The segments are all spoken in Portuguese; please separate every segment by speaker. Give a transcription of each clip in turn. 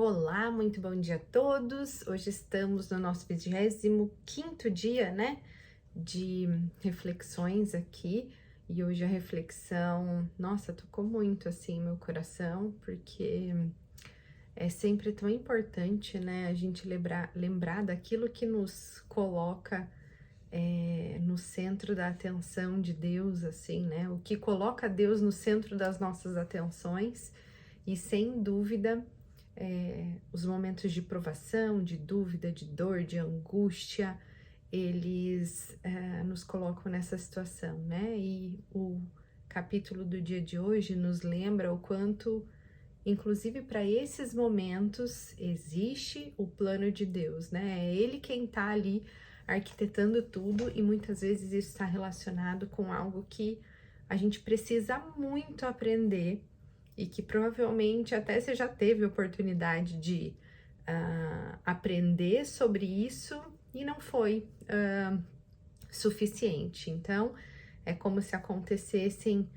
Speaker 1: Olá, muito bom dia a todos. Hoje estamos no nosso 25º dia, né, de reflexões aqui. E hoje a reflexão, nossa, tocou muito assim meu coração, porque é sempre tão importante, né, a gente lembrar daquilo que nos coloca no centro da atenção de Deus, assim, né, o que coloca Deus no centro das nossas atenções. E sem dúvida, os momentos de provação, de dúvida, de dor, de angústia, eles nos colocam nessa situação, né? E o capítulo do dia de hoje nos lembra o quanto, inclusive para esses momentos, existe o plano de Deus, né? É Ele quem tá ali arquitetando tudo e muitas vezes isso está relacionado com algo que a gente precisa muito aprender e que provavelmente até você já teve oportunidade de aprender sobre isso e não foi suficiente. Então, é como se acontecessem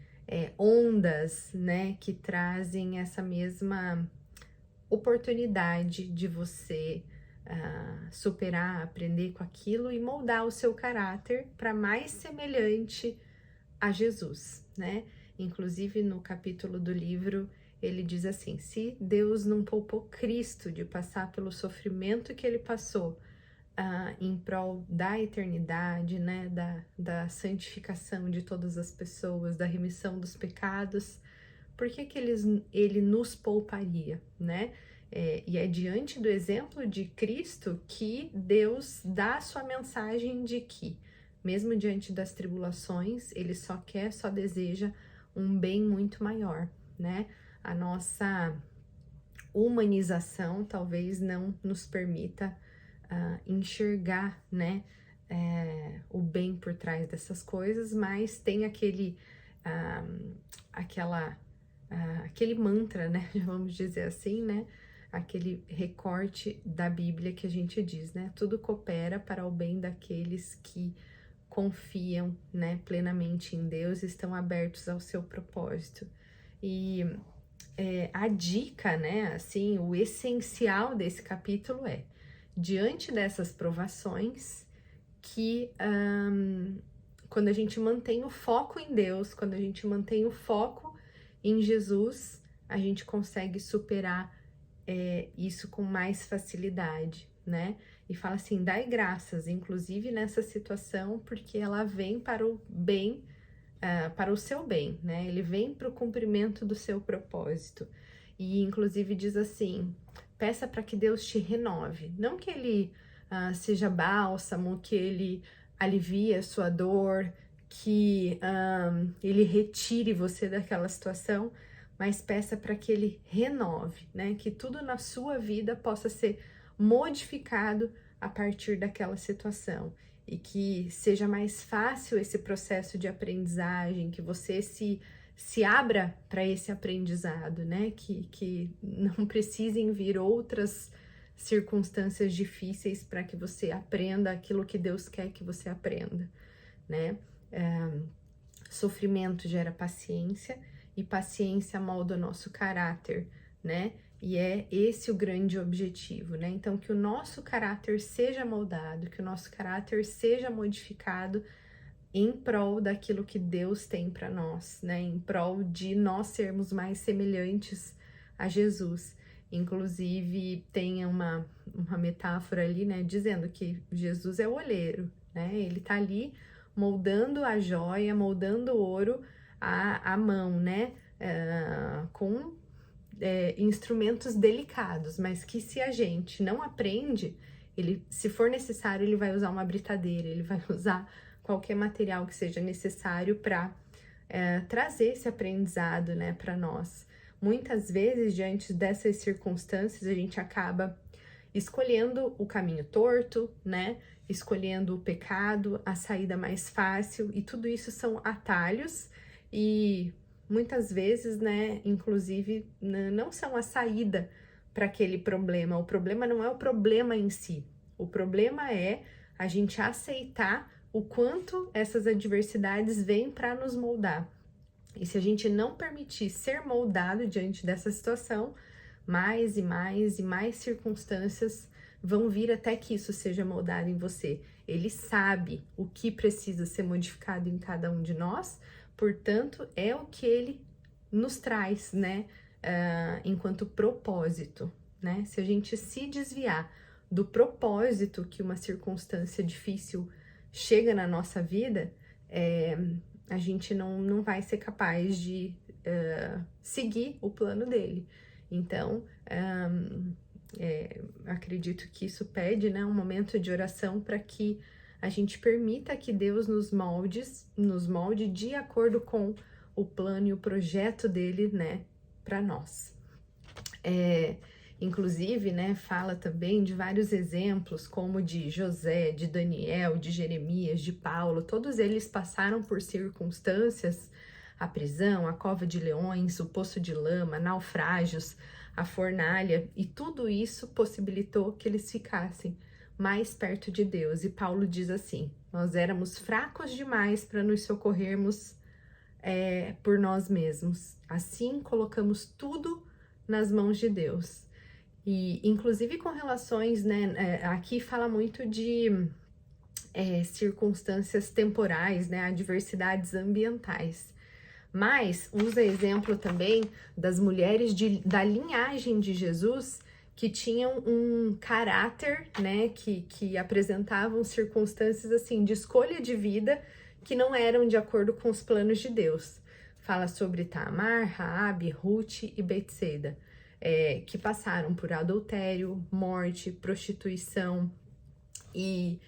Speaker 1: ondas, né, que trazem essa mesma oportunidade de você superar, aprender com aquilo e moldar o seu caráter para mais semelhante a Jesus, né? Inclusive no capítulo do livro ele diz assim: se Deus não poupou Cristo de passar pelo sofrimento que ele passou em prol da eternidade, né? Da santificação de todas as pessoas, da remissão dos pecados, por que que ele nos pouparia, né? E é diante do exemplo de Cristo que Deus dá a sua mensagem de que, mesmo diante das tribulações, ele só quer, só deseja um bem muito maior, né? A nossa humanização talvez não nos permita enxergar, né, o bem por trás dessas coisas, mas tem aquele mantra, né, vamos dizer assim, né, aquele recorte da Bíblia que a gente diz, né, tudo coopera para o bem daqueles que confiam, né, plenamente em Deus e estão abertos ao seu propósito. E a dica, né, assim, o essencial desse capítulo é, diante dessas provações, que quando a gente mantém o foco em Deus, quando a gente mantém o foco em Jesus, a gente consegue superar isso com mais facilidade, né? E fala assim, dai graças, inclusive nessa situação, porque ela vem para o bem, para o seu bem, né? Ele vem para o cumprimento do seu propósito. E inclusive diz assim, peça para que Deus te renove, não que ele seja bálsamo, que ele alivie a sua dor, que ele retire você daquela situação, mas peça para que ele renove, né? Que tudo na sua vida possa ser modificado a partir daquela situação e que seja mais fácil esse processo de aprendizagem, que você se abra para esse aprendizado, né? Que não precisem vir outras circunstâncias difíceis para que você aprenda aquilo que Deus quer que você aprenda, né? Sofrimento gera paciência e paciência molda o nosso caráter, né? E é esse o grande objetivo, né? Então, que o nosso caráter seja moldado, que o nosso caráter seja modificado em prol daquilo que Deus tem para nós, né? Em prol de nós sermos mais semelhantes a Jesus. Inclusive, tem uma metáfora ali, né? Dizendo que Jesus é o olheiro, né? Ele tá ali moldando a joia, moldando o ouro à mão, né? Com instrumentos delicados, mas que se a gente não aprende, ele, se for necessário, ele vai usar uma britadeira, ele vai usar qualquer material que seja necessário para trazer esse aprendizado, né, para nós. Muitas vezes, diante dessas circunstâncias, a gente acaba escolhendo o caminho torto, né, escolhendo o pecado, a saída mais fácil, e tudo isso são atalhos e muitas vezes, né, inclusive, não são a saída para aquele problema. O problema não é o problema em si. O problema é a gente aceitar o quanto essas adversidades vêm para nos moldar. E se a gente não permitir ser moldado diante dessa situação, mais e mais e mais circunstâncias vão vir até que isso seja moldado em você. Ele sabe o que precisa ser modificado em cada um de nós, portanto, é o que ele nos traz, né? Enquanto propósito, né? Se a gente se desviar do propósito que uma circunstância difícil chega na nossa vida, a gente não vai ser capaz de seguir o plano dele. Então, acredito que isso pede, né, um momento de oração para que a gente permita que Deus nos molde de acordo com o plano e o projeto dele, né, para nós. Inclusive, né, fala também de vários exemplos, como de José, de Daniel, de Jeremias, de Paulo. Todos eles passaram por circunstâncias, a prisão, a cova de leões, o poço de lama, naufrágios, a fornalha, e tudo isso possibilitou que eles ficassem mais perto de Deus. E Paulo diz assim: nós éramos fracos demais para nos socorrermos por nós mesmos. Assim, colocamos tudo nas mãos de Deus. E, inclusive, com relações, né, aqui fala muito de circunstâncias temporais, né, adversidades ambientais. Mas usa exemplo também das mulheres da linhagem de Jesus que tinham um caráter, né, que apresentavam circunstâncias assim de escolha de vida que não eram de acordo com os planos de Deus. Fala sobre Tamar, Raabe, Ruth e Betseda, que passaram por adultério, morte, prostituição e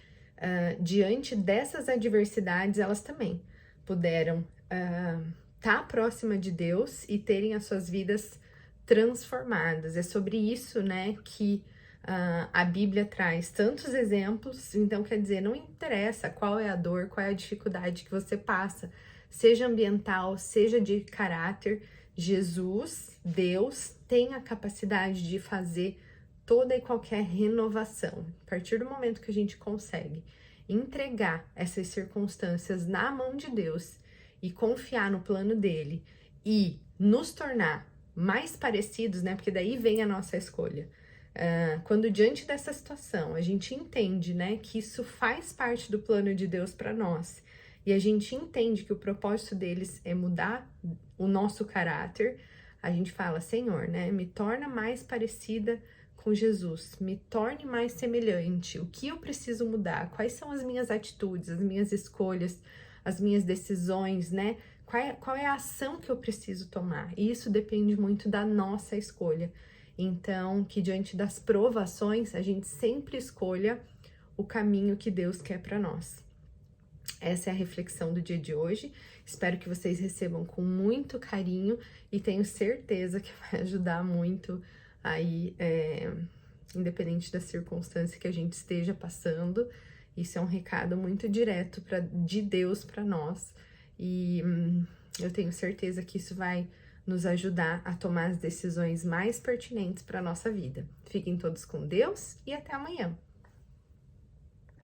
Speaker 1: diante dessas adversidades elas também puderam estar próxima de Deus e terem as suas vidas transformadas. É sobre isso, né, que a Bíblia traz tantos exemplos. Então, quer dizer, não interessa qual é a dor, qual é a dificuldade que você passa, seja ambiental, seja de caráter, Jesus, Deus, tem a capacidade de fazer toda e qualquer renovação. A partir do momento que a gente consegue entregar essas circunstâncias na mão de Deus e confiar no plano dele e nos tornar mais parecidos, né? Porque daí vem a nossa escolha. Quando diante dessa situação a gente entende, né, que isso faz parte do plano de Deus para nós e a gente entende que o propósito deles é mudar o nosso caráter, a gente fala: Senhor, né, me torna mais parecida com Jesus, me torne mais semelhante. O que eu preciso mudar? Quais são as minhas atitudes, as minhas escolhas, as minhas decisões, né? Qual é a ação que eu preciso tomar? E isso depende muito da nossa escolha. Então, que diante das provações, a gente sempre escolha o caminho que Deus quer para nós. Essa é a reflexão do dia de hoje. Espero que vocês recebam com muito carinho e tenho certeza que vai ajudar muito aí, independente da circunstância que a gente esteja passando. Isso é um recado muito direto de Deus para nós. E eu tenho certeza que isso vai nos ajudar a tomar as decisões mais pertinentes para a nossa vida. Fiquem todos com Deus e até amanhã!